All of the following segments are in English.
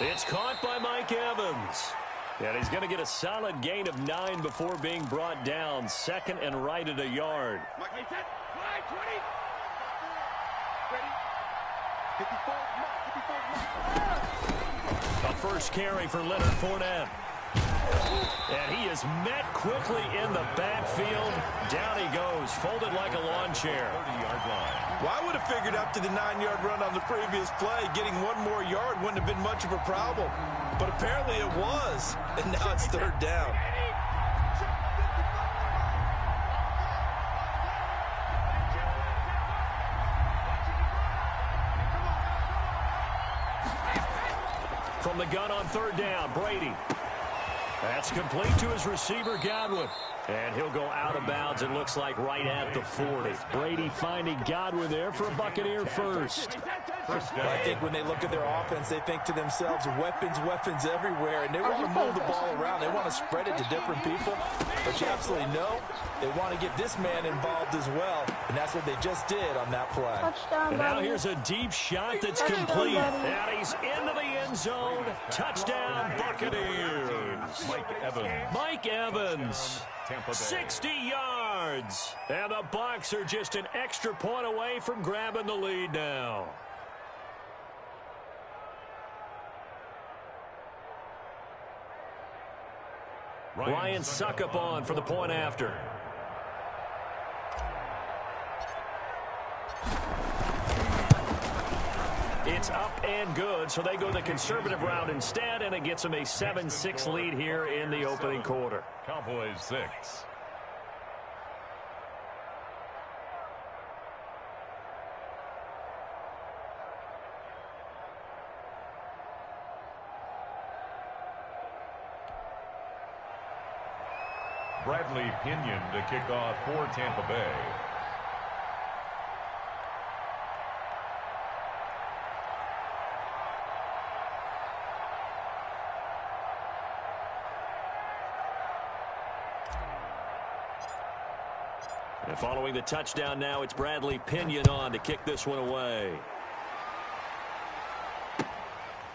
It's caught by Mike Evans. And he's going to get a solid gain of 9 before being brought down. Second and right at a yard. A first carry for Leonard Fournette. And he is met quickly in the backfield. Down he goes, folded like a lawn chair. 30-yard line. Well, I would have figured up to the 9-yard run on the previous play. Getting one more yard wouldn't have been much of a problem. But apparently it was. And now it's third down. From the gun on third down, Brady. That's complete to his receiver, Godwin. And he'll go out of bounds, it looks like, right at the 40. Brady finding Godwin there for a Buccaneer first. I think when they look at their offense, they think to themselves, weapons, weapons everywhere. And they want to move the ball around. They want to spread it to different people. But you absolutely know they want to get this man involved as well. And that's what they just did on that play. And now here's a deep shot that's complete. And he's into the end zone. Touchdown, Buccaneers. Mike Evans. 60 yards. And the Bucs are just an extra point away from grabbing the lead now. Ryan Suckup on for the point after. It's up and good, so they go the conservative route instead, and it gets them a 7-6 lead here in the opening quarter. Cowboys 6. Bradley Pinion to kick off for Tampa Bay. And following the touchdown now, it's Bradley Pinion on to kick this one away.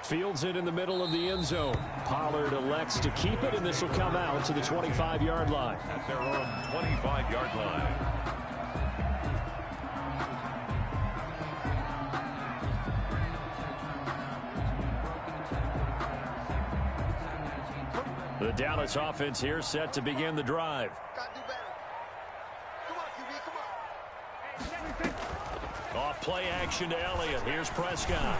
Fields it in the middle of the end zone. Pollard elects to keep it, and this will come out to the 25-yard line. At their own 25-yard line. The Dallas offense here set to begin the drive. Off play action to Elliott. Here's Prescott.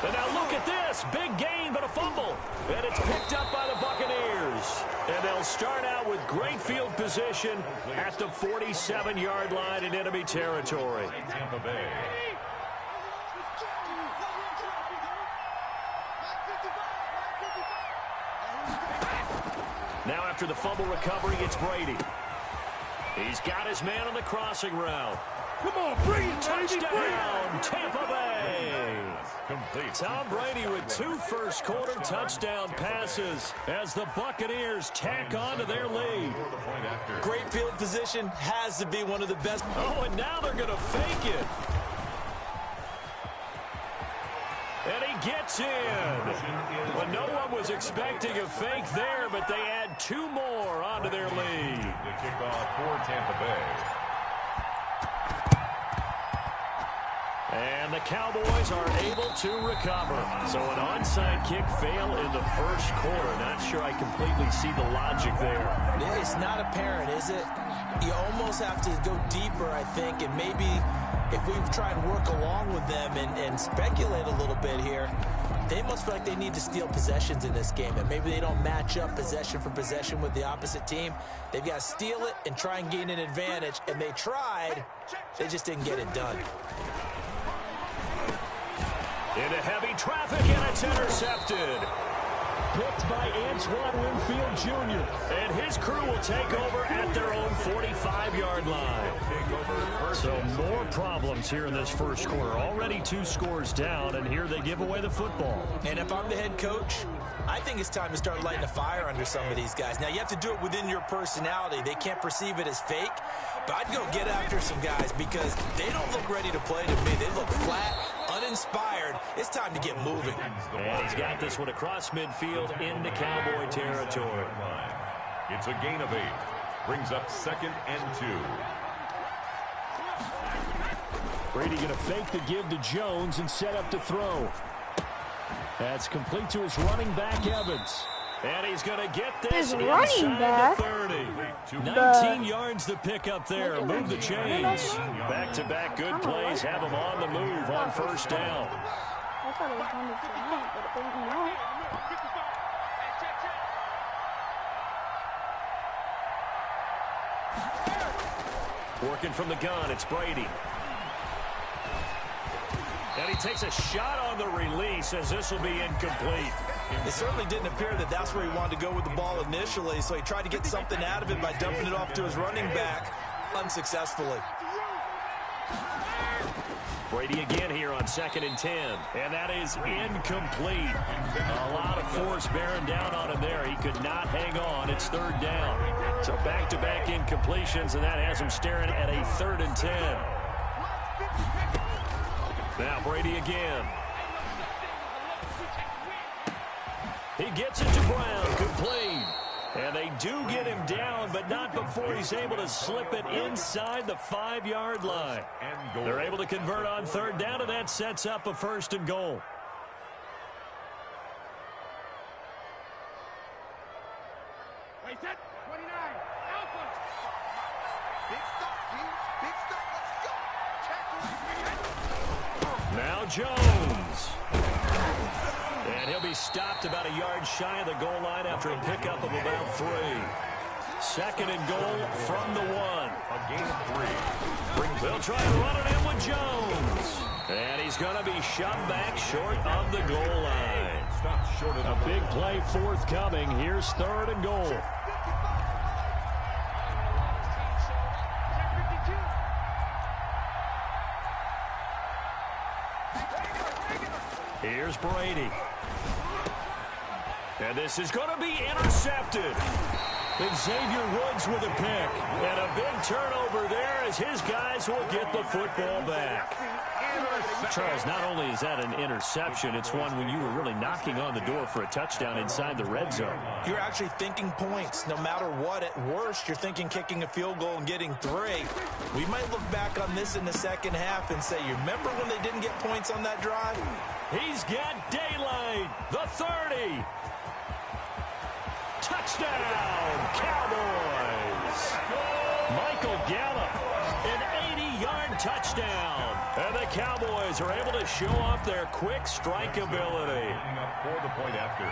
And now look at this. Big gain, but a fumble. And it's picked up by the Buccaneers. And they'll start out with great field position at the 47-yard line in enemy territory. Tampa Bay. Now after the fumble recovery, it's Brady. He's got his man on the crossing route. Come on, bring it, Touchdown, Tampa Bay. Complete. Tom Brady with 2 first-quarter touchdown passes as the Buccaneers tack on to their lead. Great field position has to be one of the best. Oh, and now they're going to fake it. And he gets in. Well, no one was expecting a fake there, but they add 2 more onto their lead. The kickoff for Tampa Bay. And the Cowboys are able to recover. So an onside kick fail in the first quarter. Not sure I completely see the logic there. It's not apparent, is it? You almost have to go deeper, I think, and maybe if we try and work along with them and speculate a little bit here, they must feel like they need to steal possessions in this game, and maybe they don't match up possession for possession with the opposite team. They've got to steal it and try and gain an advantage, and they tried. They just didn't get it done. Into heavy traffic, and it's intercepted. Picked by Antoine Winfield Jr. And his crew will take over at their own 45-yard line. So more problems here in this first quarter. Already 2 scores down, and here they give away the football. And if I'm the head coach, I think it's time to start lighting a fire under some of these guys. Now, you have to do it within your personality. They can't perceive it as fake. But I'd go get after some guys because they don't look ready to play to me. They look flat, inspired. It's time to get moving. And he's got this one across midfield into Cowboy territory. It's a gain of 8. Brings up 2nd and 2. Brady going to fake the give to Jones and set up to throw. That's complete to his running back, Evans. And he's going to get this inside the 30. 19 yards to pick up there. Move the chains. Back-to-back good plays have him on the move on first down. I thought it was 100%, but apparently not. Working from the gun, it's Brady. And he takes a shot on the release as this will be incomplete. It certainly didn't appear that that's where he wanted to go with the ball initially, so he tried to get something out of it by dumping it off to his running back unsuccessfully. Brady again here on 2nd and 10. And that is incomplete. A lot of force bearing down on him there. He could not hang on. It's 3rd down. So back-to-back incompletions, and that has him staring at a 3rd and 10. Now Brady again. He gets it to Brown, complete. And they do get him down, but not before he's able to slip it inside the 5-yard line. They're able to convert on 3rd down, and that sets up a 1st and goal. Wait, set. 29. Alpha. Big stop, team. Big stop. Let's go. Now Jones. And he'll be stopped about a yard shy of the goal line after a pickup of about 3. 2nd and goal from the 1. A gain of 3. They'll try and run it in with Jones. And he's going to be shoved back short of the goal line. Stop short of A big play forthcoming. Here's 3rd and goal. Here's Brady. And this is going to be intercepted. And Xavier Woods with a pick. And a big turnover there as his guys will get the football back. Charles, not only is that an interception, it's one when you were really knocking on the door for a touchdown inside the red zone. You're actually thinking points. No matter what, at worst, you're thinking kicking a field goal and getting 3. We might look back on this in the second half and say, you remember when they didn't get points on that drive? He's got daylight. The 30. Touchdown, Cowboys. Michael Gallup, an 80-yard touchdown. And the Cowboys are able to show off their quick strike ability. for the point after.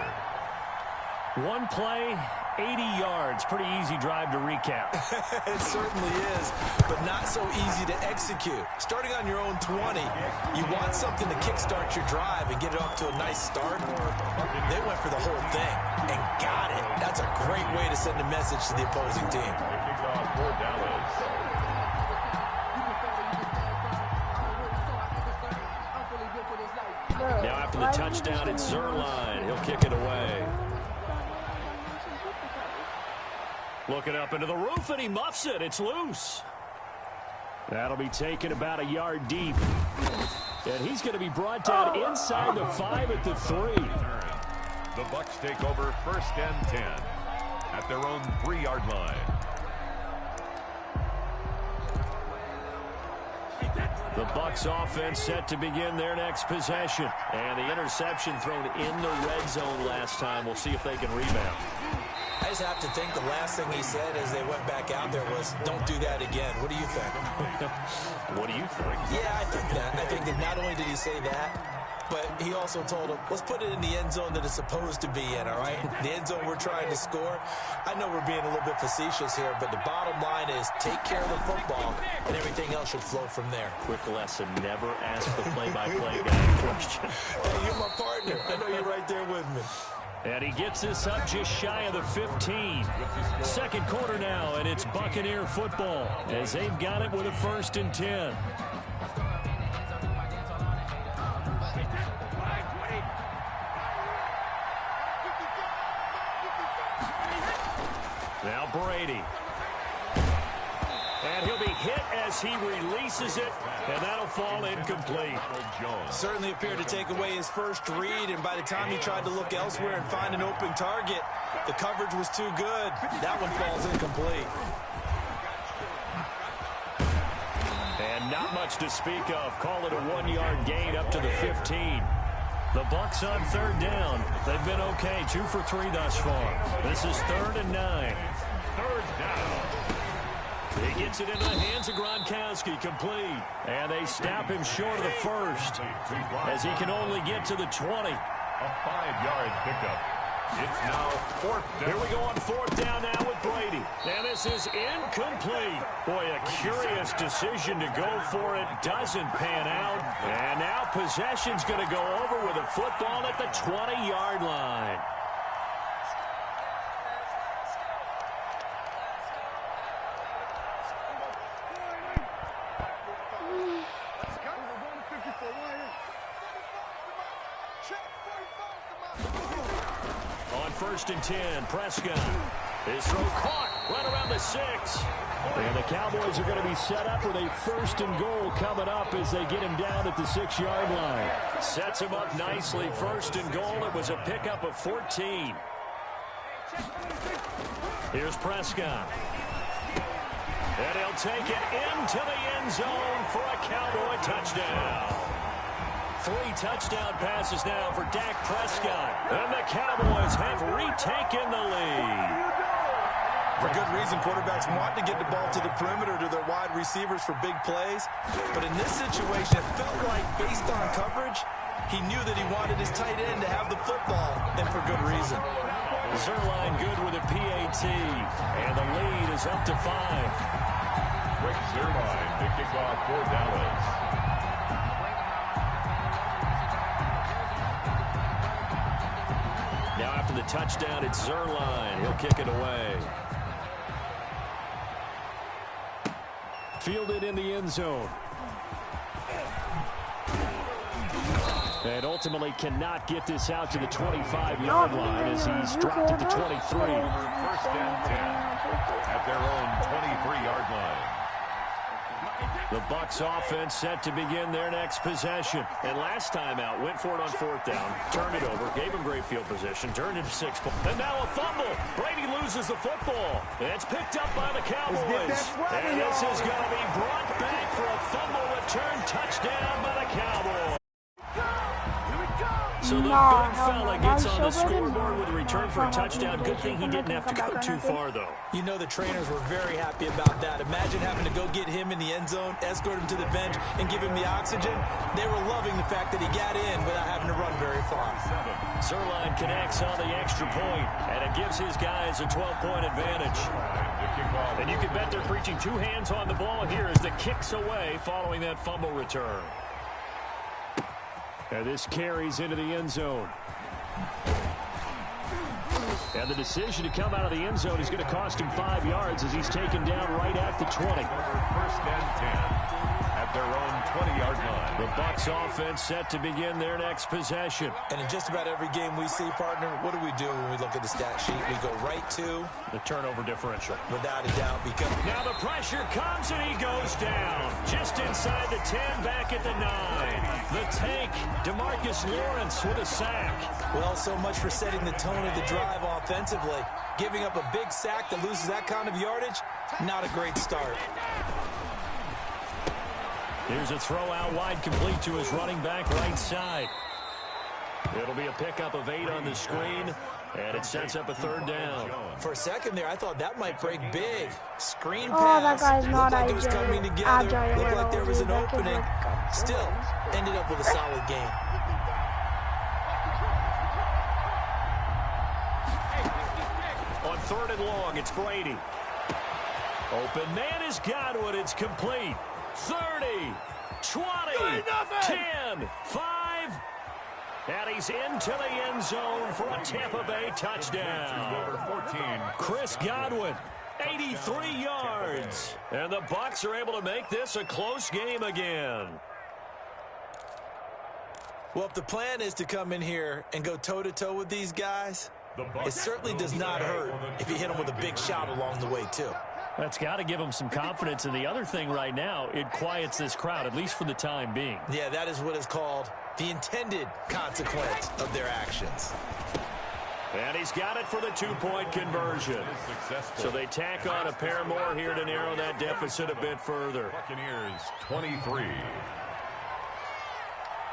One play, 80 yards. Pretty easy drive to recap. It certainly is, but not so easy to execute. Starting on your own 20, you want something to kickstart your drive and get it off to a nice start. They went for the whole thing and got it. That's a great way to send a message to the opposing team. Kickoff for Dallas. Now after the touchdown, it's Zerline. He'll kick it away. Looking up into the roof, and he muffs it. It's loose. That'll be taken about a yard deep. And he's going to be brought down inside the 5 at the 3. The Bucs take over 1st and 10 at their own 3-yard line. The Bucs offense set to begin their next possession. And the interception thrown in the red zone last time. We'll see if they can rebound. I just have to think the last thing he said as they went back out there was, don't do that again. What do you think? What do you think? Yeah, I think that. I think that not only did he say that, but he also told him, let's put it in the end zone that it's supposed to be in, all right? The end zone we're trying to score. I know we're being a little bit facetious here, but the bottom line is take care of the football, and everything else should flow from there. Quick lesson, never ask the play-by-play guy a question. Hey, you're my partner. I know you're right there with me. And he gets this up just shy of the 15. Second quarter now, and it's Buccaneer football as they've got it with a 1st and 10. Now Brady. And he'll be hit as he releases it, and that'll fall incomplete. Certainly appeared to take away his first read, and by the time he tried to look elsewhere and find an open target, the coverage was too good. That one falls incomplete. And not much to speak of. Call it a 1-yard gain up to the 15. The Bucs on third down. They've been okay, 2 for 3 thus far. This is 3rd and 9. Third down. He gets it into the hands of Gronkowski, complete. And they snap him short of the first, as he can only get to the 20. A 5-yard pickup. It's now 4th down. Here we go on 4th down now with Brady. And this is incomplete. Boy, a curious decision to go for it. Doesn't pan out. And now possession's going to go over with a football at the 20-yard line. On 1st and 10, Prescott. His throw caught right around the 6. And the Cowboys are going to be set up with a 1st and goal coming up as they get him down at the 6-yard line. Sets him up nicely. 1st and goal. It was a pickup of 14. Here's Prescott. And he'll take it into the end zone for a Cowboy touchdown. 3 touchdown passes now for Dak Prescott. And the Cowboys have retaken the lead. For good reason, quarterbacks want to get the ball to the perimeter to their wide receivers for big plays. But in this situation, it felt like, based on coverage, he knew that he wanted his tight end to have the football, and for good reason. Zerline good with a PAT. And the lead is up to 5. Quick Zerline to kick off for Dallas. Now after the touchdown, it's Zerline. He'll kick it away. Fielded in the end zone. And ultimately cannot get this out to the 25-yard line as he's dropped at the 23. 1st and 10 at their own 23-yard line. The Bucs offense set to begin their next possession. And last time out, went for it on 4th down, turned it over, gave him great field position, turned it to 6 points. And now a fumble. Brady loses the football. It's picked up by the Cowboys. And this is going to be brought back for a fumble return touchdown by the Cowboys. So the big fella gets on the scoreboard with a return for a touchdown. Good thing he didn't have to go too far, though. You know the trainers were very happy about that. Imagine having to go get him in the end zone, escort him to the bench, and give him the oxygen. They were loving the fact that he got in without having to run very far. Zerline connects on the extra point, and it gives his guys a 12-point advantage. And you can bet they're preaching 2 hands on the ball here as the kick's away following that fumble return. And this carries into the end zone. And the decision to come out of the end zone is going to cost him 5 yards as he's taken down right at the 20. 1st and 10 at their own 20-yard line. The Bucs offense set to begin their next possession. And in just about every game we see, partner, what do we do when we look at the stat sheet? We go right to the turnover differential. Without a doubt. Because now the pressure comes and he goes down. Just inside the 10, back at the 9. The tank, DeMarcus Lawrence with a sack. Well, so much for setting the tone of the drive offensively. Giving up a big sack that loses that kind of yardage, not a great start. Here's a throw out wide, complete to his running back right side. It'll be a pickup of 8 on the screen, and it sets up a 3rd down. For a second there, I thought that might break big. Screen Oh, pass. that guy's not Looked like it was coming together. Looked like there was an That kid's opening. like- Still, ended up with a solid game. On 3rd and long, it's Brady. Open man is Godwin. It's complete. 30, 20, 10, 5. And he's into the end zone for a Tampa Bay touchdown. Number 14. Chris Godwin, 83 yards. And the Bucs are able to make this a close game again. Well, if the plan is to come in here and go toe-to-toe with these guys, it certainly does not hurt if you hit them with a big shot along the way, too. That's got to give them some confidence. And the other thing right now, it quiets this crowd, at least for the time being. Yeah, that is what is called the intended consequence of their actions. And he's got it for the two-point conversion. So they tack on a pair more here to narrow that deficit a bit further. Buccaneers 23.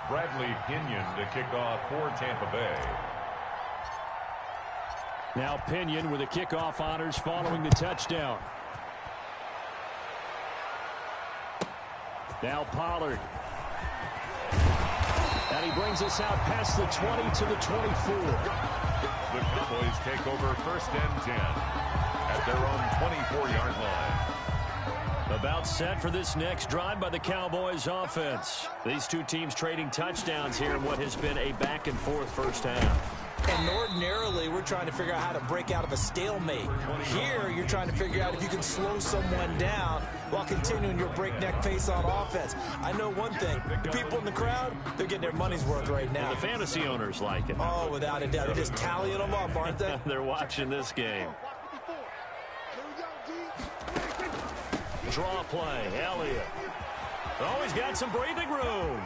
Bradley Pinion to kick off for Tampa Bay. Now Pinion with the kickoff honors following the touchdown. Now Pollard. And he brings us out past the 20 to the 24. The Cowboys take over 1st and 10 at their own 24-yard line. About set for this next drive by the Cowboys offense. These two teams trading touchdowns here in what has been a back-and-forth first half. And ordinarily, we're trying to figure out how to break out of a stalemate. Here, you're trying to figure out if you can slow someone down while continuing your breakneck pace on offense. I know one thing. The people in the crowd, they're getting their money's worth right now. And the fantasy owners like it. Oh, without a doubt. They're just tallying them up, aren't they? They're watching this game. Draw play. Elliott. Oh, he's got some breathing room.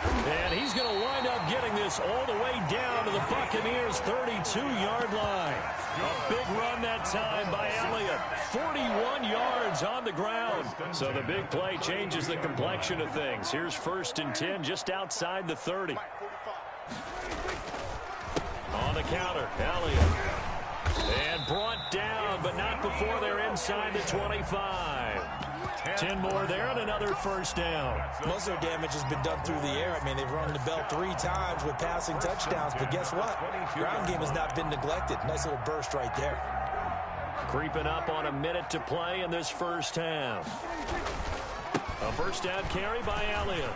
And he's going to wind up getting this all the way down to the Buccaneers' 32-yard line. A big run that time by Elliott. 41 yards on the ground. So the big play changes the complexion of things. Here's 1st and 10 just outside the 30. On the counter, Elliott. And brought down, but not before they're inside the 25. 10 more there and another 1st down. Most of their damage has been done through the air. I mean, they've rung the bell 3 times with passing touchdowns, but guess what? Ground game has not been neglected. Nice little burst right there. Creeping up on a minute to play in this first half. A 1st down carry by Elliott.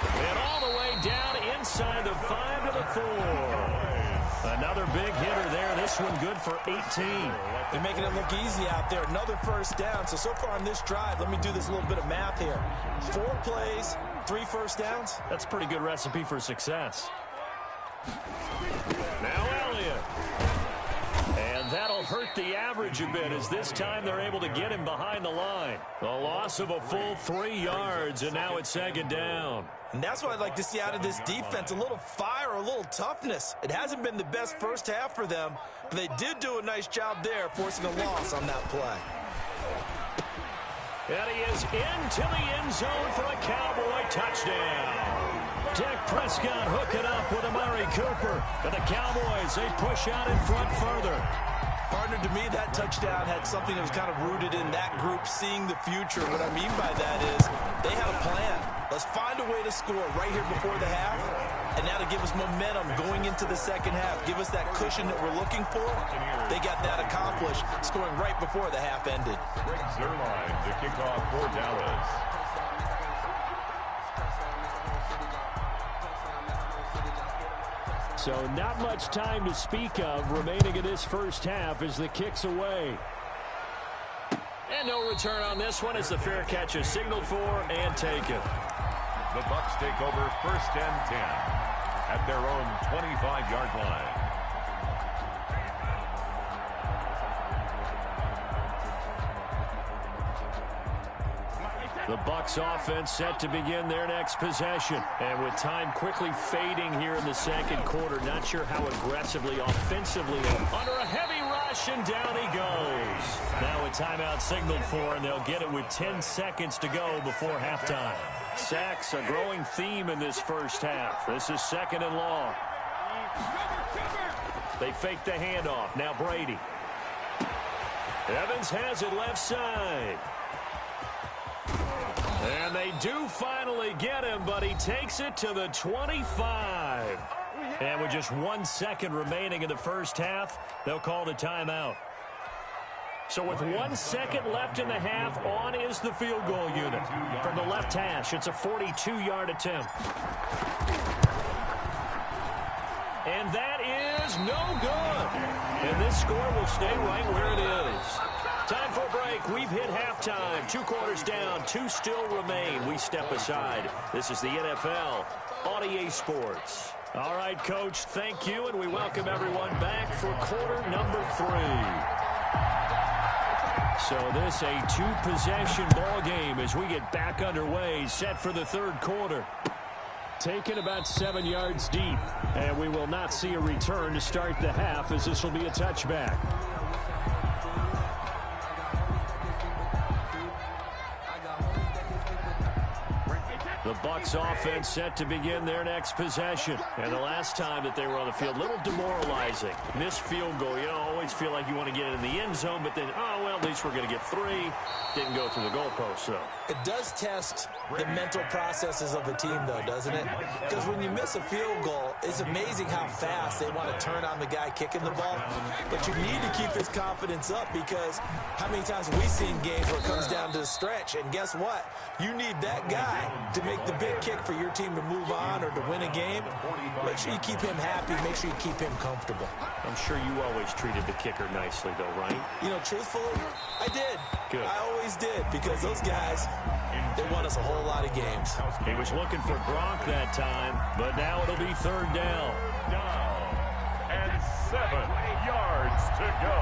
And all the way down inside the 5 to the 4. Another big hitter there. This one good for 18. They're making it look easy out there. Another 1st down. So far on this drive, let me do this little bit of math here. 4 plays, 3 1st downs. That's a pretty good recipe for success. Now Elliott. And that'll hurt the average a bit as this time they're able to get him behind the line. A loss of a full 3 yards, and now it's 2nd down. And that's what I'd like to see out of this defense, a little fire, a little toughness. It hasn't been the best first half for them, but they did do a nice job there, forcing a loss on that play. And he is into the end zone for a Cowboy touchdown. Dak Prescott hooking up with Amari Cooper. And the Cowboys, they push out in front further. Partner, to me, that touchdown had something that was kind of rooted in that group seeing the future. What I mean by that is they had a plan. Let's find a way to score right here before the half. And now to give us momentum going into the second half. Give us that cushion that we're looking for. They got that accomplished, scoring right before the half ended. Greg Zuerlein to kick off for Dallas. So not much time to speak of remaining in this first half as the kick's away. And no return on this one as the fair catch is signaled for and taken. The Bucs take over 1st and 10 at their own 25-yard line. The Bucs offense set to begin their next possession. And with time quickly fading here in the second quarter, not sure how aggressively, offensively, under a heavy rush, and down he goes. Now a timeout signaled for, and they'll get it with 10 seconds to go before halftime. Sacks, a growing theme in this first half. This is 2nd and long. They fake the handoff. Now Brady. Evans has it left side. And they do finally get him, but he takes it to the 25. And with just 1 second remaining in the first half, they'll call the timeout. So with 1 second left in the half, on is the field goal unit. From the left hash, it's a 42-yard attempt. And that is no good. And this score will stay right where it is. Time for a break. We've hit halftime. 2 quarters down. 2 still remain. We step aside. This is the NFL on EA Sports. All right, Coach, thank you, and we welcome everyone back for quarter number 3. So this a 2-possession ball game as we get back underway, set for the third quarter. Taken about 7 yards deep, and we will not see a return to start the half as this will be a touchback. The Bucs offense set to begin their next possession. And the last time that they were on the field, a little demoralizing. Missed field goal. You always feel like you want to get it in the end zone, but then, oh, well, at least we're going to get 3. Didn't go through the goalpost, so. It does test the mental processes of the team, though, doesn't it? Because when you miss a field goal, it's amazing how fast they want to turn on the guy kicking the ball. But you need to keep his confidence up because how many times have we seen games where it comes down to the stretch? And guess what? You need that guy to make the big kick for your team to move on or to win a game. Make sure you keep him happy. Make sure you keep him comfortable. I'm sure you always treated the kicker nicely, though, right? You know, truthfully, I did. Good. I always did because those guys, they won us a whole lot of games. He was looking for Gronk that time, but now it'll be third down. And 7 yards to go.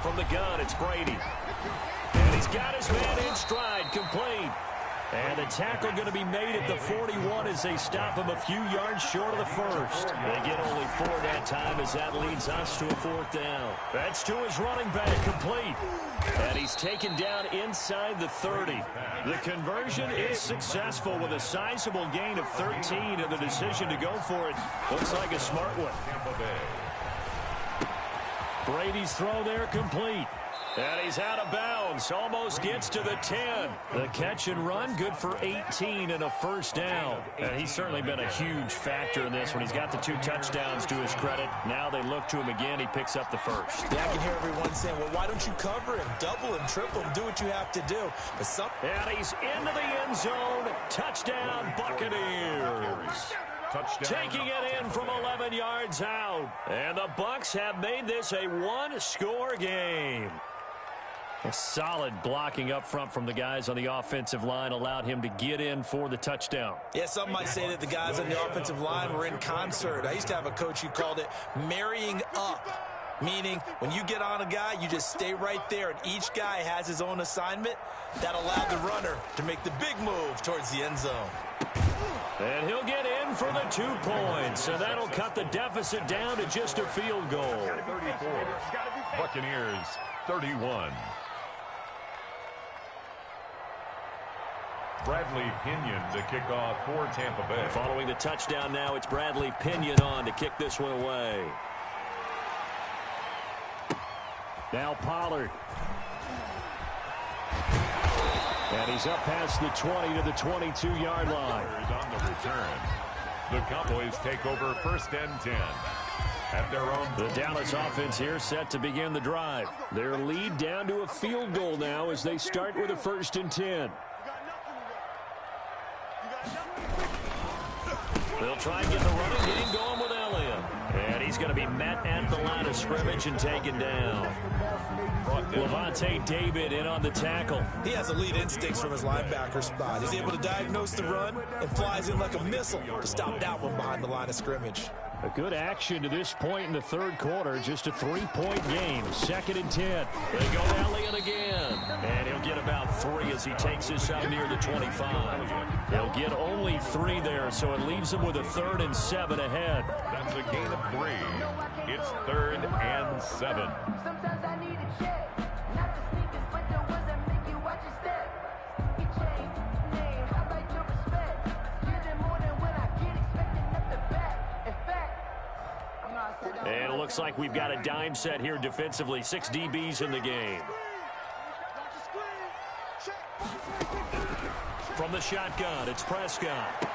From the gun, it's Brady. And he's got his man in stride, complete. And the tackle going to be made at the 41 as they stop him a few yards short of the first. They get only 4 that time as that leads us to a 4th down. That's to his running back, complete. And he's taken down inside the 30. The conversion is successful with a sizable gain of 13, and the decision to go for it looks like a smart one. Brady's throw there complete. And he's out of bounds. Almost gets to the 10. The catch and run good for 18 and a first down. And he's certainly been a huge factor in this when he's got the 2 touchdowns to his credit. Now they look to him again. He picks up the first. Yeah, I can hear everyone saying, well, why don't you cover him? Double him, triple him, do what you have to do. But and he's into the end zone. Touchdown, Buccaneers. Touchdown. Taking it in from 11 yards out. And the Bucs have made this a 1-score game. A solid blocking up front from the guys on the offensive line allowed him to get in for the touchdown. Yeah, some might say that the guys on the offensive line were in concert. I used to have a coach who called it marrying up, meaning when you get on a guy, you just stay right there, and each guy has his own assignment. That allowed the runner to make the big move towards the end zone. And he'll get in for the 2 points, and that'll cut the deficit down to just a field goal. 34. Buccaneers 31. Bradley Pinion to kick off for Tampa Bay. Following the touchdown now, it's Bradley Pinion on to kick this one away. Now Pollard. And he's up past the 20 to the 22-yard line. On the return. The Cowboys take over 1st and 10. At their own. The Dallas offense here set to begin the drive. Their lead down to a field goal now as they start with a 1st and 10. They'll try and get the running game going with Elliott. And he's going to be met at the line of scrimmage and taken down. Levante David in on the tackle. He has elite instincts from his linebacker spot. He's able to diagnose the run and flies in like a missile to stop that one behind the line of scrimmage. A good action to this point in the third quarter. Just a 3-point game. 2nd and 10. They go Elliott again. And he'll get about 3 as he takes this out near the 25. He'll get only 3 there, so it leaves him with a 3rd and 7 ahead. That's a gain of 3. It's 3rd and 7. Sometimes I need a check. Not the sneakers, but the ones that make you watch your step. You change name, I like your respect. Get it more than when I get expecting at the back. In fact, I'm not. And it looks like we've got a dime set here defensively. 6 DBs in the game. From the shotgun, it's Prescott.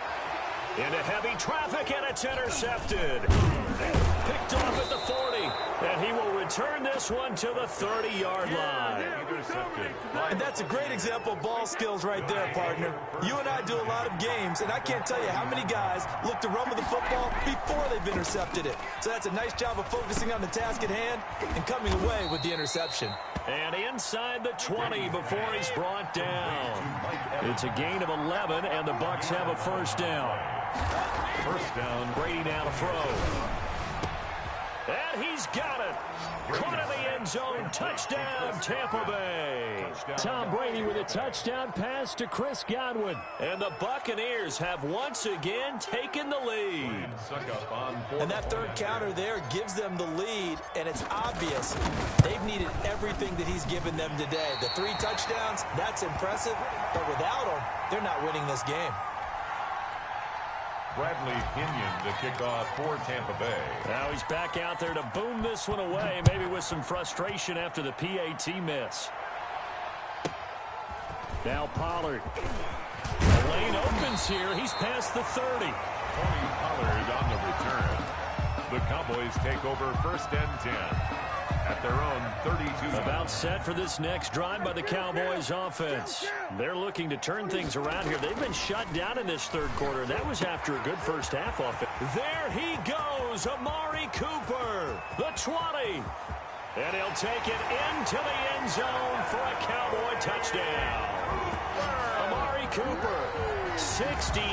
Into heavy traffic, and it's intercepted. Picked off at the 40, and he will return this one to the 30-yard line. And that's a great example of ball skills right there, partner. You and I do a lot of games, and I can't tell you how many guys look to run with the football before they've intercepted it. So that's a nice job of focusing on the task at hand and coming away with the interception. And inside the 20 before he's brought down. It's a gain of 11, and the Bucs have a first down. First down. Brady now to throw. And he's got it. Caught in the end zone. Touchdown, Tampa Bay. Tom Brady with a touchdown pass to Chris Godwin. And the Buccaneers have once again taken the lead. And that third counter there gives them the lead, and it's obvious they've needed everything that he's given them today. The 3 touchdowns, that's impressive, but without him, they're not winning this game. Bradley Pinion to kick off for Tampa Bay. Now he's back out there to boom this one away, maybe with some frustration after the PAT miss. Now Pollard. The lane opens here. He's past the 30. Tony Pollard on the return. The Cowboys take over first and 10 at their own 32. About set for this next drive by the Cowboys offense. They're looking to turn things around here. They've been shut down in this third quarter, and that was after a good first half offense. There he goes, Amari Cooper, the 20. And he'll take it into the end zone for a Cowboy touchdown. Amari Cooper, 68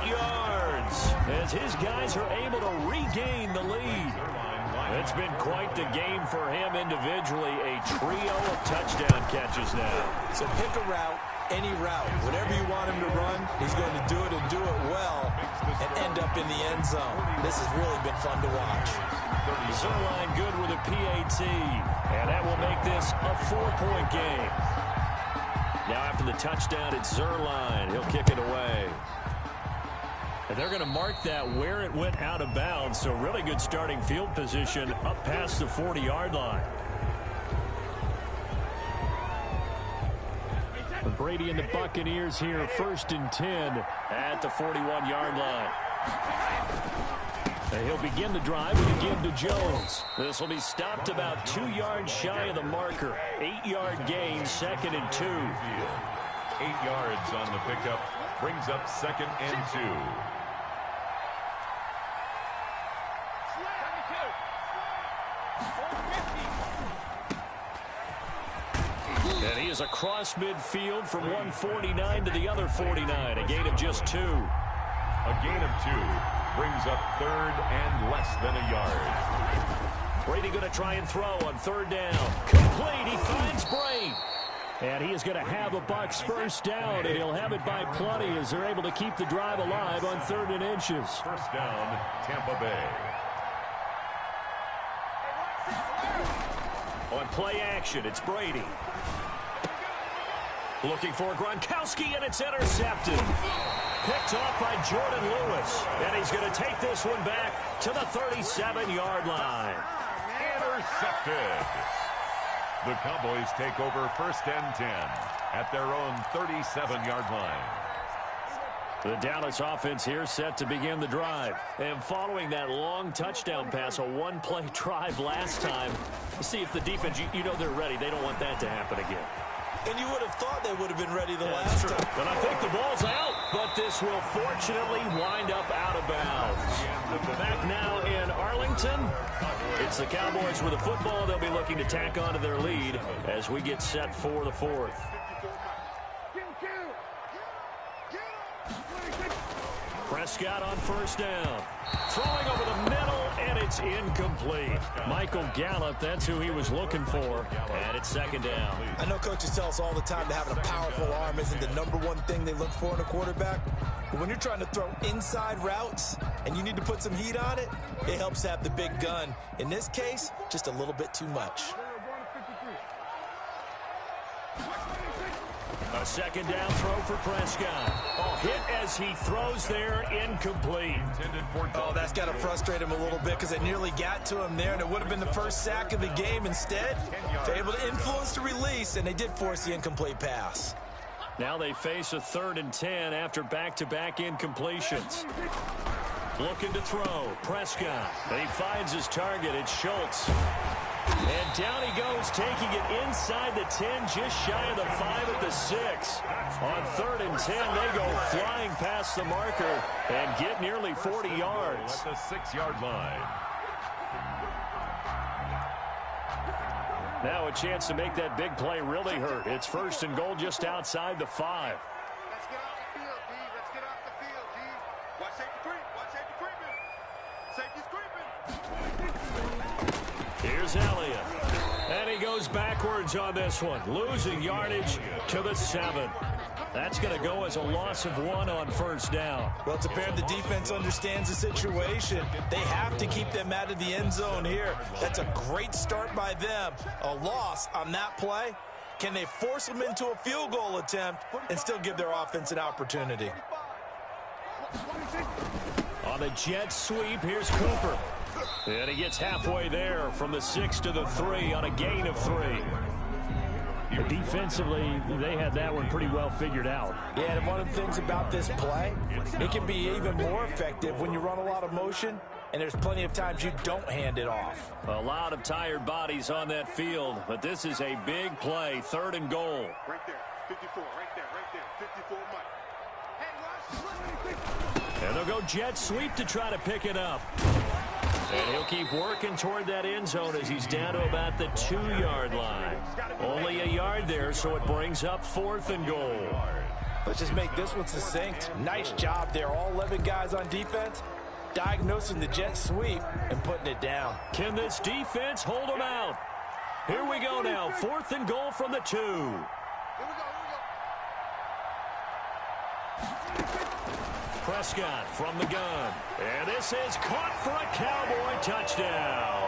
yards, as his guys are able to regain the lead. It's been quite the game for him individually. A trio of touchdown catches now. So pick a route, any route. Whatever you want him to run, he's going to do it and do it well and end up in the end zone. This has really been fun to watch. Zerline good with a PAT, and that will make this a 4-point game. Now after the touchdown, it's Zerline. He'll kick it away. And they're going to mark that where it went out of bounds. So really good starting field position up past the 40-yard line. Brady and the Buccaneers here, first and 10 at the 41-yard line. And he'll begin the drive with a give to Jones. This will be stopped about 2 yards shy of the marker. 8-yard gain, second and 2. 8 yards on the pickup brings up second and 2. And he is across midfield from 149 to the other 49. A gain of just 2. A gain of 2 brings up third and less than a yard. Brady going to try and throw on third down. Complete. He finds Bray. And he is going to have a Bucs first down, and he'll have it by plenty as they're able to keep the drive alive on 3rd and inches. First down, Tampa Bay. On play action, it's Brady. Looking for Gronkowski, and it's intercepted. Picked off by Jordan Lewis. And he's going to take this one back to the 37-yard line. Intercepted. The Cowboys take over first and 10 at their own 37-yard line. The Dallas offense here set to begin the drive. And following that long touchdown pass, a one-play drive last time, see if the defense, you know they're ready. They don't want that to happen again. And you would have thought they would have been ready the last time. But I think the ball's out. But this will fortunately wind up out of bounds. Back now in Arlington. It's the Cowboys with the football. They'll be looking to tack onto their lead as we get set for the 4th. Prescott on first down. Throwing over the middle, and it's incomplete. Michael Gallup, that's who he was looking for. And it's second down. I know coaches tell us all the time that having a powerful arm isn't the #1 thing they look for in a quarterback. But when you're trying to throw inside routes and you need to put some heat on it, it helps have the big gun. In this case, just a little bit too much. A second down throw for Prescott. Oh, hit as he throws there, incomplete. Oh, that's got to frustrate him a little bit because it nearly got to him there, and it would have been the first sack of the game. Instead, they're able to influence the release, and they did force the incomplete pass. Now they face a 3rd and 10 after back-to-back incompletions. Looking to throw. Prescott. And he finds his target. It's Schultz. And down he goes, taking it inside the 10, just shy of the 5 at the 6. On 3rd and 10, they go flying past the marker and get nearly 40 yards. At the 6-yard line. Now a chance to make that big play really hurt. It's 1st and goal just outside the 5. Here's Elliott. And he goes backwards on this one, losing yardage to the 7. That's going to go as a loss of 1 on first down. Well, it's apparent the defense understands the situation. They have to keep them out of the end zone here. That's a great start by them. A loss on that play. Can they force them into a field goal attempt and still give their offense an opportunity? On the jet sweep, here's Cooper. And he gets halfway there from the 6 to the 3 on a gain of 3. Defensively, they had that one pretty well figured out. Yeah, and one of the things about this play, it can be even more effective when you run a lot of motion, and there's plenty of times you don't hand it off. A lot of tired bodies on that field, but this is a big play, 3rd and goal. Right there, 54, right there, 54, Mike. And they'll go jet sweep to try to pick it up. And he'll keep working toward that end zone as he's down to about the 2-yard line. Only a yard there, so it brings up 4th and goal. Let's just make this one succinct. Nice job there, all 11 guys on defense, diagnosing the jet sweep and putting it down. Can this defense hold them out? Here we go now, 4th and goal from the 2. Prescott from the gun. And this is caught for a Cowboy touchdown.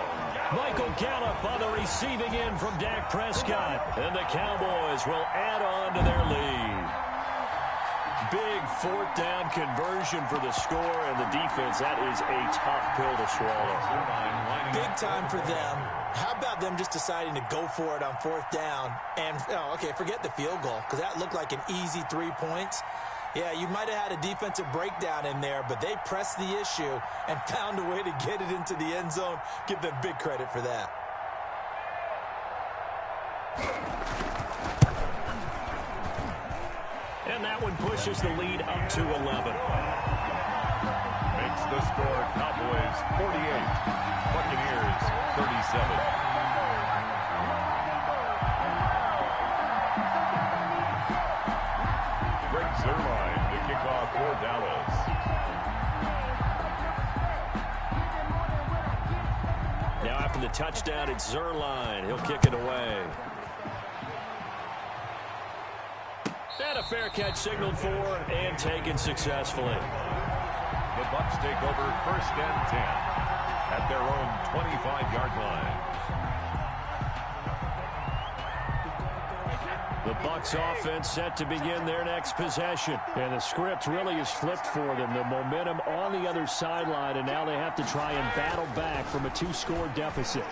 Michael Gallup on the receiving end from Dak Prescott. And the Cowboys will add on to their lead. Big 4th down conversion for the score, and the defense, that is a tough pill to swallow. Big time for them. How about them just deciding to go for it on 4th down? And, okay, forget the field goal, because that looked like an easy 3 points. Yeah, you might have had a defensive breakdown in there, but they pressed the issue and found a way to get it into the end zone. Give them big credit for that. And that one pushes the lead up to 11. Makes the score Cowboys 48, Buccaneers 37. Zerline to kick off for Dallas. Now after the touchdown, it's Zerline. He'll kick it away. And a fair catch signaled for and taken successfully. The Bucs take over 1st and 10 at their own 25-yard line. The Bucs offense set to begin their next possession. And the script really is flipped for them. The momentum on the other sideline, and now they have to try and battle back from a 2-score deficit.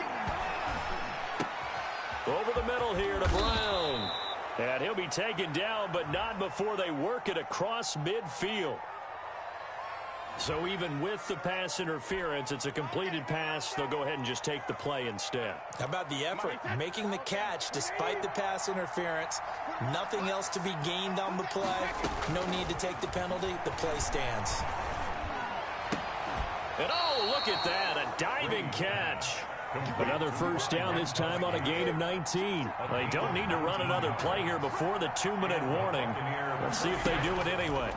Over the middle here to Brown. And he'll be taken down, but not before they work it across midfield. So even with the pass interference, it's a completed pass. They'll go ahead and just take the play instead. How about the effort? Making the catch despite the pass interference. Nothing else to be gained on the play. No need to take the penalty. The play stands. And oh, look at that. A diving catch. Another first down, this time on a gain of 19. They don't need to run another play here before the 2-minute warning. Let's see if they do it anyway.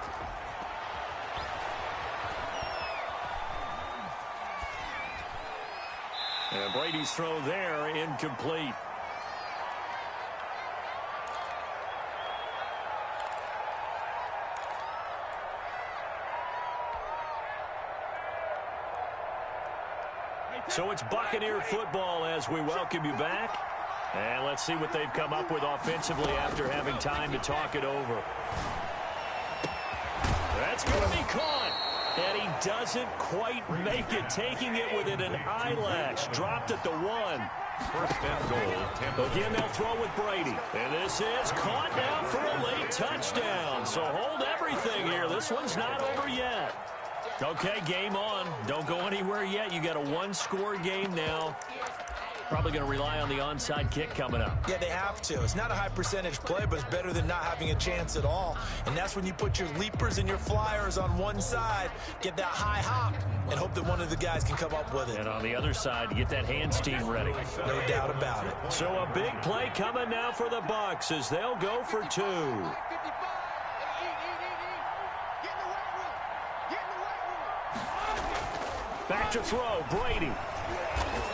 And Brady's throw there, incomplete. So it's Buccaneer football as we welcome you back. And let's see what they've come up with offensively after having time to talk it over. That's going to be caught. And he doesn't quite make it, taking it within an eyelash. Dropped at the 1. 1st and goal, Tampa. Again, they'll throw with Brady. And this is caught now for a late touchdown. So hold everything here. This one's not over yet. Okay, game on. Don't go anywhere yet. You got a 1-score game now. Probably going to rely on the onside kick coming up. Yeah, they have to. It's not a high percentage play, but it's better than not having a chance at all. And that's when you put your leapers and your flyers on one side, get that high hop, and hope that one of the guys can come up with it. And on the other side, get that hands team ready. No doubt about it. So a big play coming now for the Bucs as they'll go for 2. Back to throw, Brady.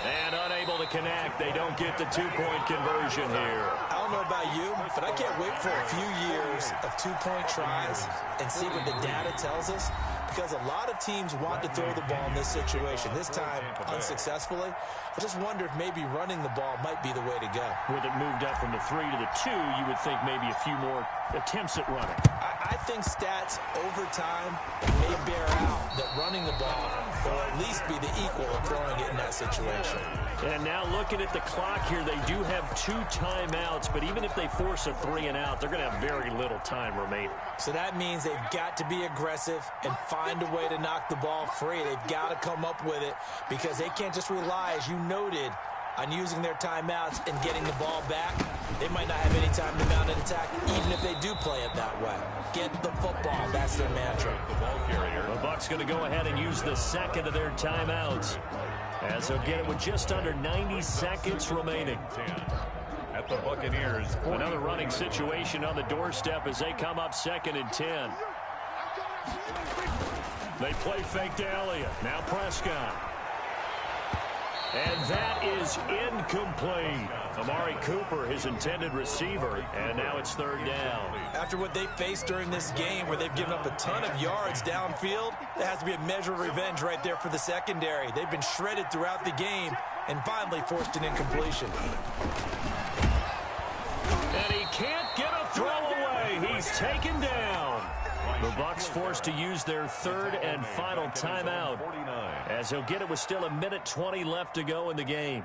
And unable to connect. They don't get the two-point conversion here. I don't know about you, but I can't wait for a few years of two-point tries and see what the data tells us, because a lot of teams want to throw the ball in this situation. This time, unsuccessfully. I just wonder if maybe running the ball might be the way to go. With it moved up from the 3 to the 2, you would think maybe a few more attempts at running. I think stats over time may bear out that running the ball will at least be the equal of throwing it in that situation. And now looking at the clock here, they do have 2 timeouts, but even if they force a 3 and out, they're going to have very little time remaining. So that means they've got to be aggressive and find a way to knock the ball free. They've got to come up with it, because they can't just rely, as you noted, on using their timeouts and getting the ball back. They might not have any time to mount an attack, even if they do play it that way. Get the football. That's their mantra. The ball carrier. The Bucs going to go ahead and use the second of their timeouts, as they'll get it with just under 90 seconds remaining. 10 at the Buccaneers. Another running situation on the doorstep as they come up 2nd and 10. They play fake to Elliott. Now Prescott. And that is incomplete. Amari Cooper, his intended receiver, and now it's 3rd down. After what they faced during this game, where they've given up a ton of yards downfield, there has to be a measure of revenge right there for the secondary. They've been shredded throughout the game and finally forced an incompletion. And he can't get a throw away. He's taken down. The Bucs forced to use their 3rd and final timeout, as he'll get it with still 1:20 left to go in the game.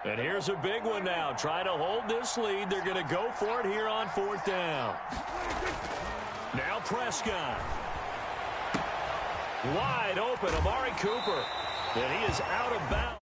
And here's a big one now. Trying to hold this lead. They're going to go for it here on 4th down. Now Prescott. Wide open, Amari Cooper. And he is out of bounds.